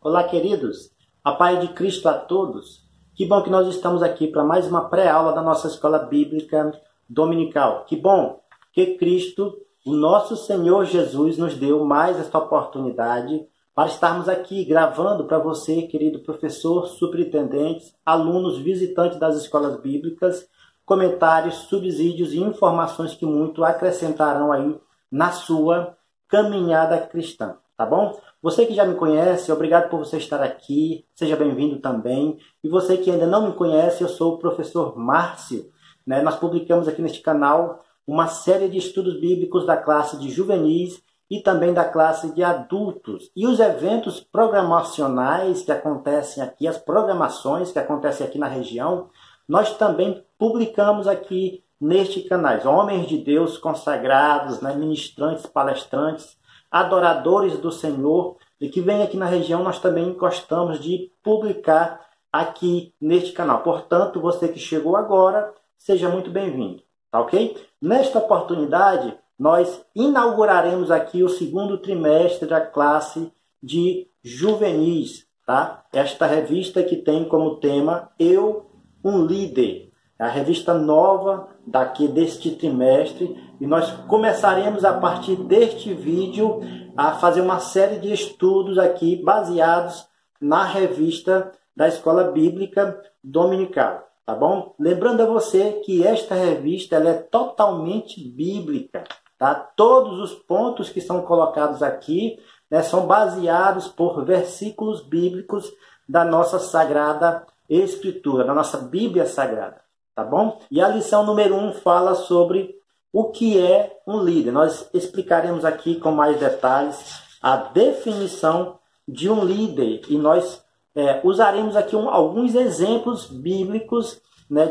Olá, queridos. A paz de Cristo a todos. Que bom que nós estamos aqui para mais uma pré-aula da nossa Escola Bíblica Dominical. Que bom que Cristo, o nosso Senhor Jesus, nos deu mais esta oportunidade para estarmos aqui gravando para você, querido professor, superintendentes, alunos, visitantes das escolas bíblicas, comentários, subsídios e informações que muito acrescentarão aí na sua caminhada cristã, tá bom? Você que já me conhece, obrigado por você estar aqui, seja bem-vindo também. E você que ainda não me conhece, eu sou o professor Márcio. Nós publicamos aqui neste canal uma série de estudos bíblicos da classe de juvenis e também da classe de adultos. E os eventos programacionais que acontecem aqui, as programações que acontecem aqui na região, nós também publicamos aqui neste canal. Homens de Deus consagrados, ministrantes, palestrantes, adoradores do Senhor, e que vem aqui na região, nós também gostamos de publicar aqui neste canal. Portanto, você que chegou agora, seja muito bem-vindo, tá ok? Nesta oportunidade, nós inauguraremos aqui o segundo trimestre da classe de juvenis, tá? Esta revista que tem como tema Eu, um Líder. É a revista nova deste trimestre e nós começaremos a partir deste vídeo a fazer uma série de estudos aqui baseados na revista da Escola Bíblica Dominical, tá bom? Lembrando a você que esta revista ela é totalmente bíblica, tá? Todos os pontos que são colocados aqui são baseados por versículos bíblicos da nossa Sagrada Escritura, da nossa Bíblia Sagrada. Tá bom? E a lição número 1 fala sobre o que é um líder. Nós explicaremos aqui com mais detalhes a definição de um líder. E nós usaremos aqui alguns exemplos bíblicos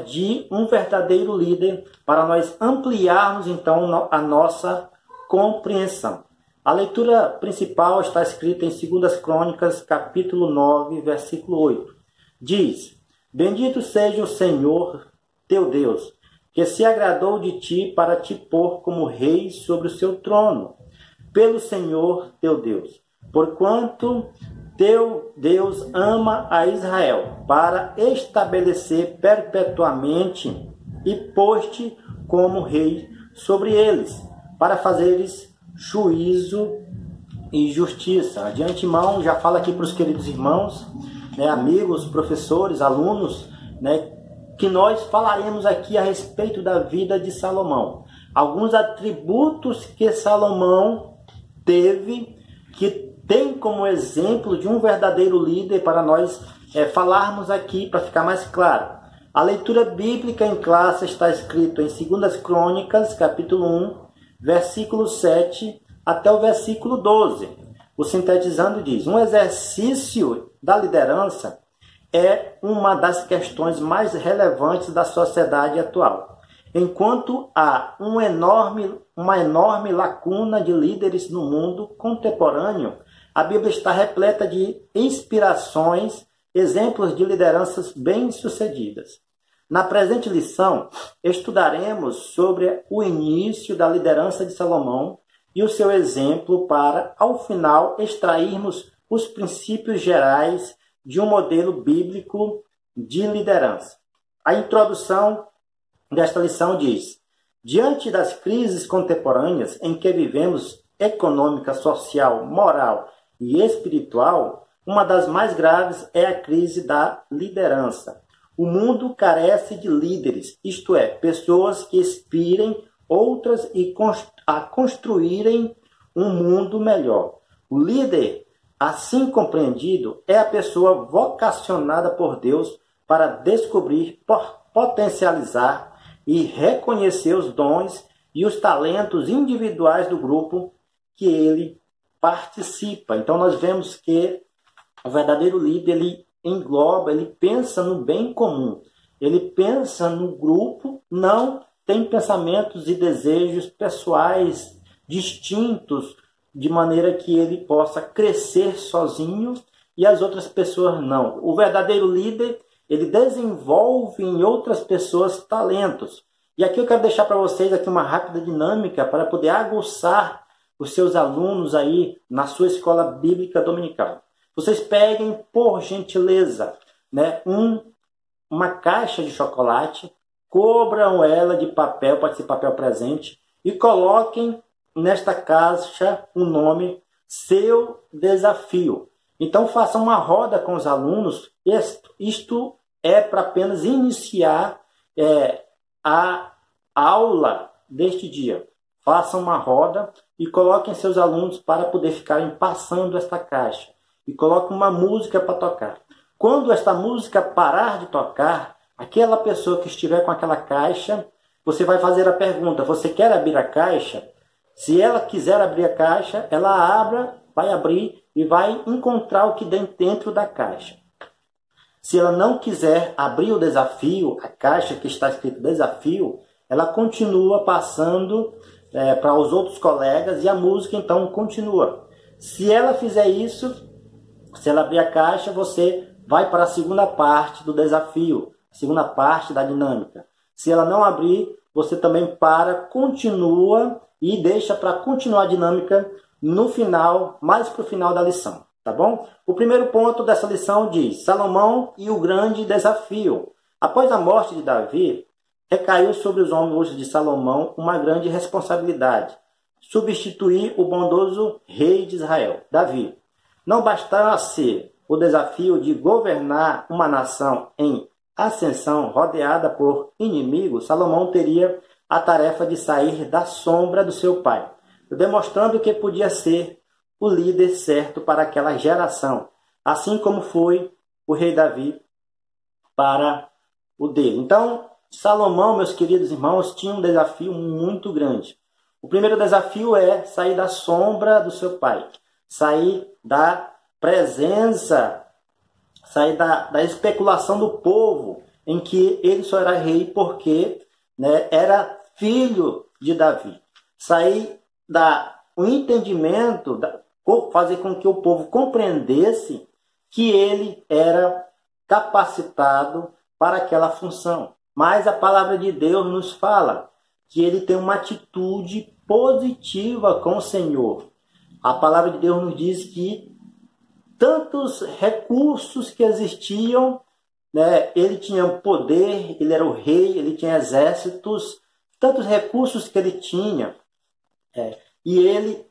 de um verdadeiro líder para nós ampliarmos então a nossa compreensão. A leitura principal está escrita em 2 Crônicas, capítulo 9, versículo 8. Diz: Bendito seja o Senhor teu Deus, que se agradou de ti para te pôr como rei sobre o seu trono, pelo Senhor teu Deus, porquanto teu Deus ama a Israel, para estabelecer perpetuamente e pôs-te como rei sobre eles, para fazeres juízo e justiça. De antemão, já falo aqui para os queridos irmãos, amigos, professores, alunos, que nós falaremos aqui a respeito da vida de Salomão. Alguns atributos que Salomão teve, que tem como exemplo de um verdadeiro líder para nós falarmos aqui, para ficar mais claro. A leitura bíblica em classe está escrito em 2 Crônicas, capítulo 1, versículo 7 até o versículo 12. O sintetizando diz: um exercício da liderança é uma das questões mais relevantes da sociedade atual. Enquanto há uma enorme lacuna de líderes no mundo contemporâneo, a Bíblia está repleta de inspirações, exemplos de lideranças bem-sucedidas. Na presente lição, estudaremos sobre o início da liderança de Salomão e o seu exemplo para, ao final, extrairmos os princípios gerais de um modelo bíblico de liderança. A introdução desta lição diz: diante das crises contemporâneas em que vivemos, econômica, social, moral e espiritual, uma das mais graves é a crise da liderança. O mundo carece de líderes, isto é, pessoas que inspirem outras a construírem um mundo melhor. O líder, assim compreendido, é a pessoa vocacionada por Deus para descobrir, potencializar e reconhecer os dons e os talentos individuais do grupo que ele participa. Então nós vemos que o verdadeiro líder, ele engloba, ele pensa no bem comum. Ele pensa no grupo, não tem pensamentos e desejos pessoais distintos, de maneira que ele possa crescer sozinho e as outras pessoas não. O verdadeiro líder, ele desenvolve em outras pessoas talentos. E aqui eu quero deixar para vocês aqui uma rápida dinâmica para poder aguçar os seus alunos aí na sua escola bíblica dominical. Vocês peguem, por gentileza, né, uma caixa de chocolate, cobram ela de papel, pode ser papel presente, e coloquem nesta caixa o nome Seu Desafio. Então façam uma roda com os alunos. Isto é para apenas iniciar a aula deste dia. Façam uma roda e coloquem seus alunos para poder ficarem passando esta caixa. E coloquem uma música para tocar. Quando esta música parar de tocar, aquela pessoa que estiver com aquela caixa, você vai fazer a pergunta: você quer abrir a caixa? Se ela quiser abrir a caixa, ela vai abrir e vai encontrar o que tem dentro da caixa. Se ela não quiser abrir o desafio, a caixa que está escrito desafio, ela continua passando para os outros colegas e a música então continua. Se ela fizer isso, se ela abrir a caixa, você vai para a segunda parte do desafio, a segunda parte da dinâmica. Se ela não abrir, você também continua e deixa para continuar a dinâmica no final, mais para o final da lição, tá bom? O primeiro ponto dessa lição diz: Salomão e o grande desafio. Após a morte de Davi, recaiu sobre os ombros de Salomão uma grande responsabilidade: substituir o bondoso rei de Israel, Davi. Não bastasse o desafio de governar uma nação em ascensão rodeada por inimigos, Salomão teria a tarefa de sair da sombra do seu pai, demonstrando que podia ser o líder certo para aquela geração, assim como foi o rei Davi para o dele. Então, Salomão, meus queridos irmãos, tinha um desafio muito grande. O primeiro desafio é sair da sombra do seu pai, sair da presença, sair da especulação do povo, em que ele só era rei porque era filho de Davi. Sair o entendimento, fazer com que o povo compreendesse que ele era capacitado para aquela função. Mas a palavra de Deus nos fala que ele tem uma atitude positiva com o Senhor. A palavra de Deus nos diz que tantos recursos que existiam, ele tinha poder, ele era o rei, ele tinha exércitos, tantos recursos que ele tinha. E ele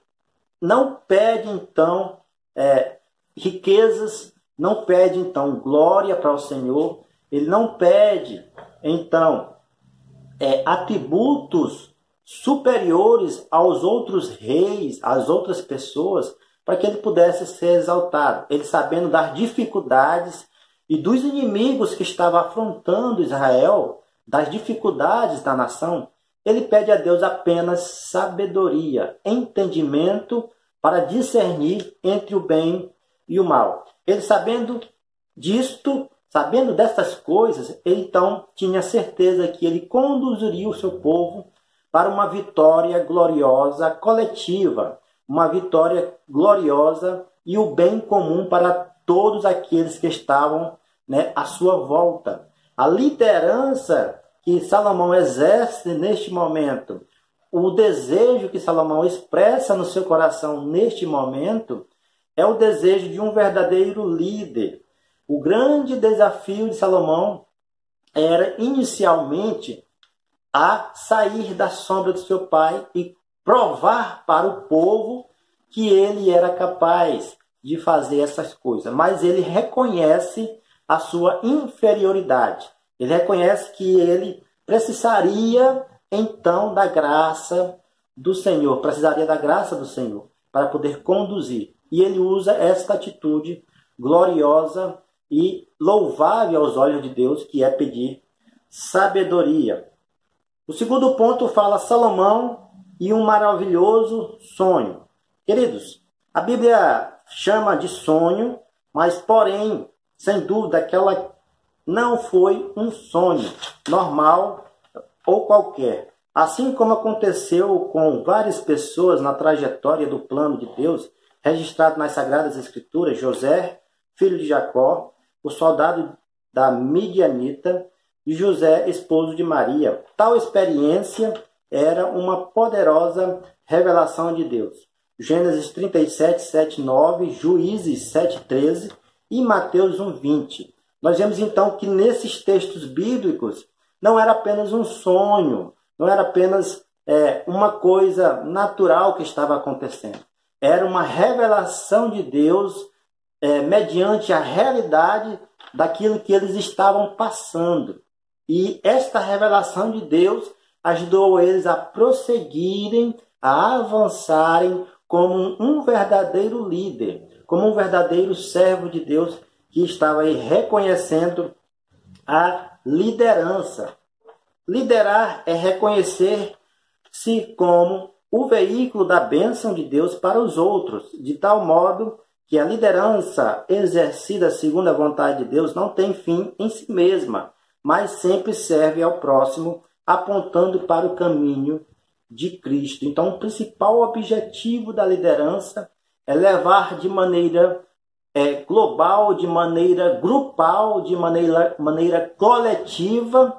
não pede, então, riquezas, não pede, então, glória para o Senhor, ele não pede, então, atributos superiores aos outros reis, às outras pessoas, para que ele pudesse ser exaltado. Ele, sabendo das dificuldades e dos inimigos que estavam afrontando Israel, das dificuldades da nação, ele pede a Deus apenas sabedoria, entendimento para discernir entre o bem e o mal. Ele, sabendo disto, sabendo dessas coisas, ele então tinha certeza que ele conduziria o seu povo para uma vitória gloriosa coletiva, uma vitória gloriosa e o bem comum para todos aqueles que estavam à sua volta. A liderança que Salomão exerce neste momento, o desejo que Salomão expressa no seu coração neste momento, é o desejo de um verdadeiro líder. O grande desafio de Salomão era inicialmente a sair da sombra do seu pai e provar para o povo que ele era capaz de fazer essas coisas. Mas ele reconhece a sua inferioridade. Ele reconhece que ele precisaria, então, da graça do Senhor. Precisaria da graça do Senhor para poder conduzir. E ele usa esta atitude gloriosa e louvável aos olhos de Deus, que é pedir sabedoria. O segundo ponto fala Salomão e um maravilhoso sonho. Queridos, a Bíblia chama de sonho, mas, porém, sem dúvida, aquela não foi um sonho normal ou qualquer. Assim como aconteceu com várias pessoas na trajetória do plano de Deus, registrado nas Sagradas Escrituras, José, filho de Jacó, o soldado da Midianita, e José, esposo de Maria. Tal experiência era uma poderosa revelação de Deus. Gênesis 37, 7, 9, Juízes 7, 13 e Mateus 1, 20. Nós vemos então que nesses textos bíblicos não era apenas um sonho, não era apenas uma coisa natural que estava acontecendo. Era uma revelação de Deus mediante a realidade daquilo que eles estavam passando. E esta revelação de Deus ajudou eles a prosseguirem, a avançarem como um verdadeiro líder, como um verdadeiro servo de Deus que estava aí reconhecendo a liderança. Liderar é reconhecer-se como o veículo da bênção de Deus para os outros, de tal modo que a liderança exercida segundo a vontade de Deus não tem fim em si mesma, mas sempre serve ao próximo, apontando para o caminho de Cristo. Então, o principal objetivo da liderança é levar de maneira global, de maneira grupal, de maneira coletiva,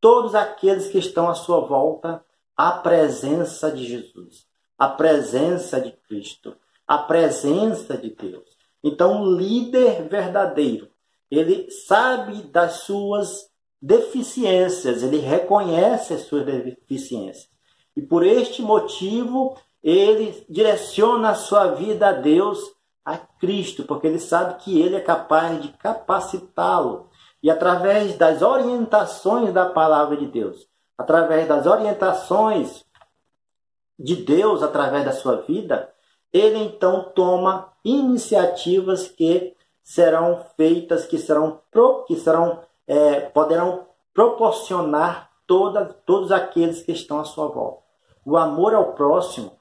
todos aqueles que estão à sua volta à presença de Jesus, à presença de Cristo, à presença de Deus. Então, o líder verdadeiro, ele sabe das suas deficiências, ele reconhece as suas deficiências. E por este motivo, ele direciona a sua vida a Deus, a Cristo, porque ele sabe que ele é capaz de capacitá-lo. E através das orientações da palavra de Deus, através das orientações de Deus, através da sua vida, ele então toma iniciativas que serão feitas, que poderão proporcionar todos aqueles que estão à sua volta. O amor ao próximo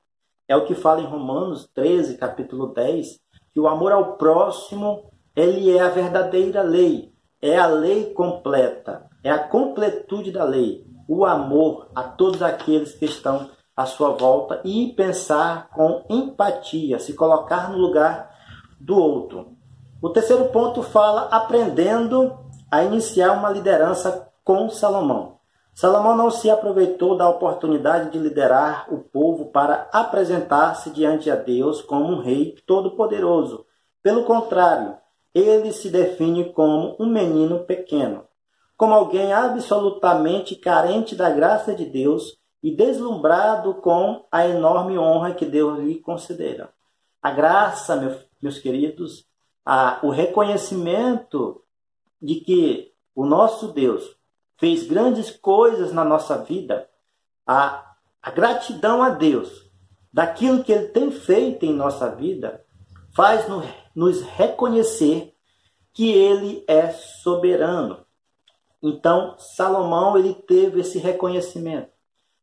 é o que fala em Romanos 13, capítulo 10, que o amor ao próximo, ele é a verdadeira lei, é a lei completa, é a completude da lei, o amor a todos aqueles que estão à sua volta e pensar com empatia, se colocar no lugar do outro. O terceiro ponto fala aprendendo a iniciar uma liderança com Salomão. Salomão não se aproveitou da oportunidade de liderar o povo para apresentar-se diante a Deus como um rei todo-poderoso. Pelo contrário, ele se define como um menino pequeno, como alguém absolutamente carente da graça de Deus e deslumbrado com a enorme honra que Deus lhe concedera. A graça, meus queridos, o reconhecimento de que o nosso Deus fez grandes coisas na nossa vida, a gratidão a Deus daquilo que Ele tem feito em nossa vida, faz nos reconhecer que Ele é soberano. Então, Salomão, ele teve esse reconhecimento.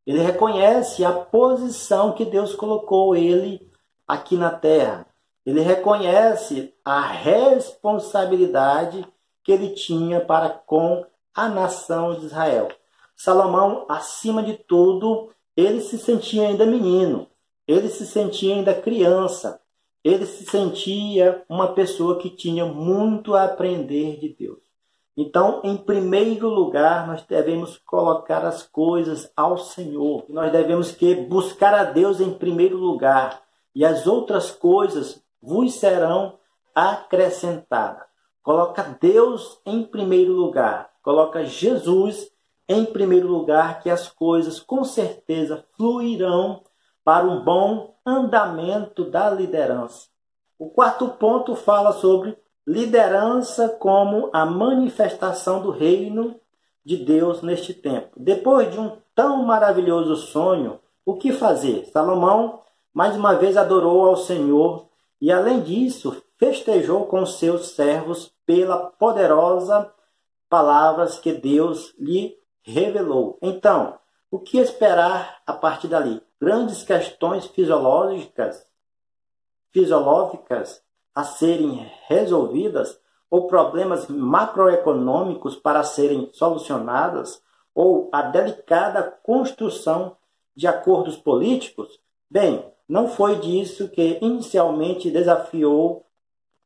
Ele reconhece a posição que Deus colocou ele aqui na terra. Ele reconhece a responsabilidade que ele tinha para com a nação de Israel. Salomão, acima de tudo, ele se sentia ainda menino, ele se sentia ainda criança, ele se sentia uma pessoa que tinha muito a aprender de Deus. Então, em primeiro lugar, nós devemos colocar as coisas ao Senhor. Nós devemos buscar a Deus em primeiro lugar, e as outras coisas vos serão acrescentadas. Coloca Deus em primeiro lugar. Coloca Jesus em primeiro lugar, que as coisas com certeza fluirão para um bom andamento da liderança. O quarto ponto fala sobre liderança como a manifestação do reino de Deus neste tempo. Depois de um tão maravilhoso sonho, o que fazer? Salomão mais uma vez adorou ao Senhor e, além disso, festejou com seus servos pela poderosa palavras que Deus lhe revelou. Então, o que esperar a partir dali? Grandes questões fisiológicas a serem resolvidas, ou problemas macroeconômicos para serem solucionados, ou a delicada construção de acordos políticos? Bem, não foi disso que inicialmente desafiou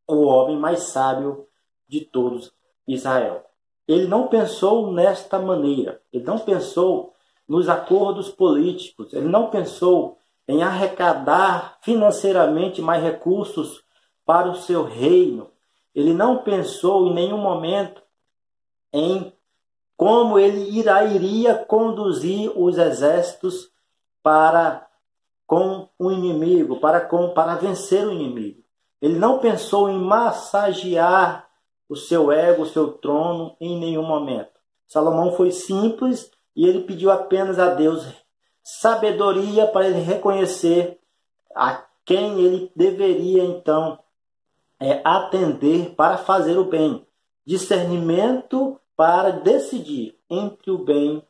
o homem mais sábio de todos, Israel. Ele não pensou nesta maneira, ele não pensou nos acordos políticos, ele não pensou em arrecadar financeiramente mais recursos para o seu reino. Ele não pensou em nenhum momento em como ele iria conduzir os exércitos com o inimigo, para vencer o inimigo. Ele não pensou em massagear o seu ego, o seu trono em nenhum momento. Salomão foi simples e ele pediu apenas a Deus sabedoria para ele reconhecer a quem ele deveria então atender para fazer o bem. Discernimento para decidir entre o bem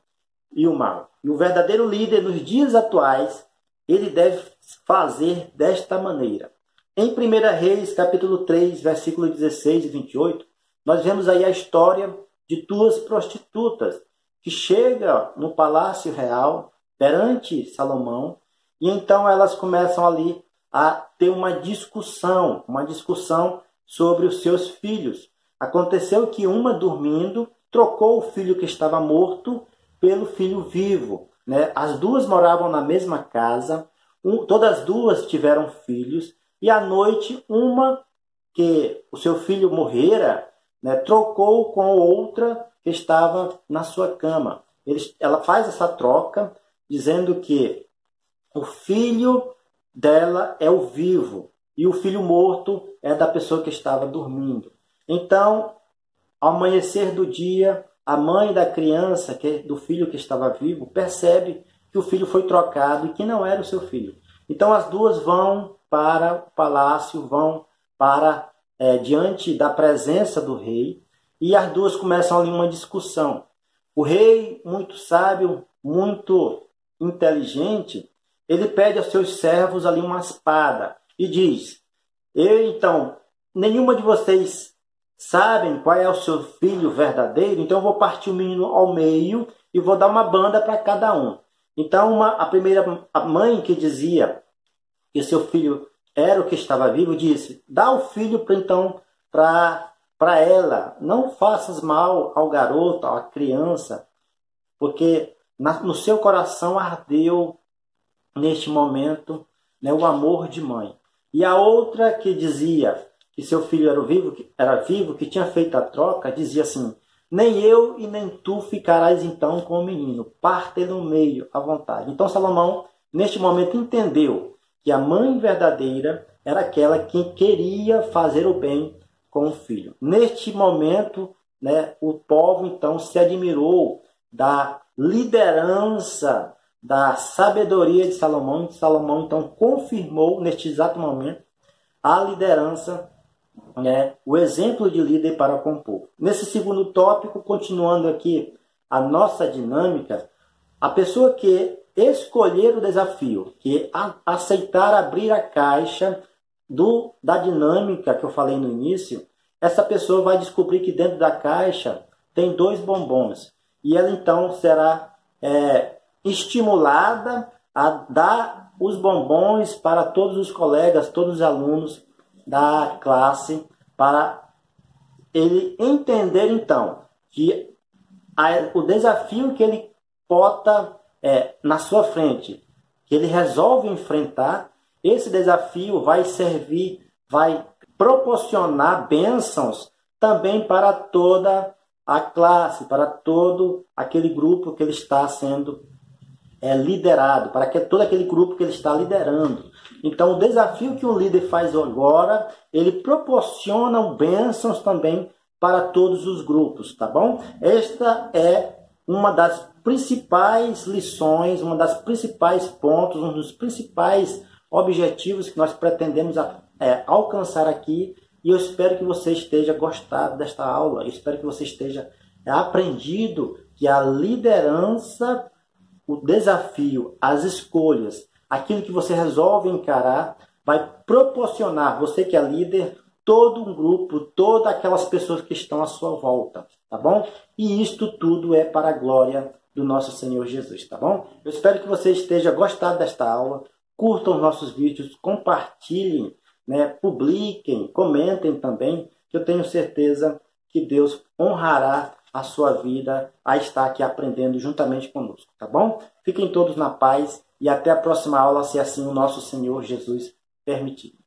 e o mal. E o verdadeiro líder nos dias atuais, ele deve fazer desta maneira. Em 1 Reis, capítulo 3, versículo 16 e 28, nós vemos aí a história de duas prostitutas que chegam no palácio real perante Salomão, e então elas começam ali a ter uma discussão sobre os seus filhos. Aconteceu que uma, dormindo, trocou o filho que estava morto pelo filho vivo. As duas moravam na mesma casa, todas as duas tiveram filhos, e à noite, uma que o seu filho morrera, trocou com outra que estava na sua cama. Ela faz essa troca, dizendo que o filho dela é o vivo e o filho morto é da pessoa que estava dormindo. Então, ao amanhecer do dia, a mãe da criança, do filho que estava vivo, percebe que o filho foi trocado e que não era o seu filho. Então, as duas vão para o palácio, vão para diante da presença do rei, e as duas começam ali uma discussão. O rei, muito sábio, muito inteligente, ele pede aos seus servos ali uma espada e diz: então, nenhuma de vocês sabem qual é o seu filho verdadeiro, então eu vou partir o menino ao meio e vou dar uma banda para cada um. Então, a mãe que dizia que seu filho era o que estava vivo, disse: dá o filho então para ela, não faças mal ao garoto, à criança, porque no seu coração ardeu neste momento o amor de mãe. E a outra que dizia que seu filho era vivo, que tinha feito a troca, dizia assim: nem eu e nem tu ficarás então com o menino, parte no meio à vontade. Então Salomão, neste momento, entendeu que a mãe verdadeira era aquela que queria fazer o bem com o filho. Neste momento, o povo então se admirou da liderança, da sabedoria de Salomão. Salomão então confirmou neste exato momento a liderança, o exemplo de líder para com o povo. Nesse segundo tópico, continuando aqui a nossa dinâmica, a pessoa que escolher o desafio, que aceitar abrir a caixa da dinâmica que eu falei no início, essa pessoa vai descobrir que dentro da caixa tem 2 bombons. E ela então será estimulada a dar os bombons para todos os colegas, todos os alunos da classe, para ele entender então que o desafio que ele bota na sua frente, que ele resolve enfrentar, esse desafio vai servir, vai proporcionar bênçãos também para toda a classe, para todo aquele grupo que ele está sendo liderado, para todo aquele grupo que ele está liderando. Então, o desafio que o líder faz agora, ele proporciona bênçãos também para todos os grupos, tá bom? Esta é uma das principais lições, uma das principais pontos, um dos principais objetivos que nós pretendemos alcançar aqui, e eu espero que você esteja gostado desta aula, eu espero que você esteja aprendido que a liderança, o desafio, as escolhas, aquilo que você resolve encarar, vai proporcionar, você que é líder, todo um grupo, todas aquelas pessoas que estão à sua volta, tá bom? E isto tudo é para a glória do nosso Senhor Jesus, tá bom? Eu espero que você esteja gostado desta aula, curtam os nossos vídeos, compartilhem, publiquem, comentem também, que eu tenho certeza que Deus honrará a sua vida a estar aqui aprendendo juntamente conosco, tá bom? Fiquem todos na paz e até a próxima aula, se assim o nosso Senhor Jesus permitir.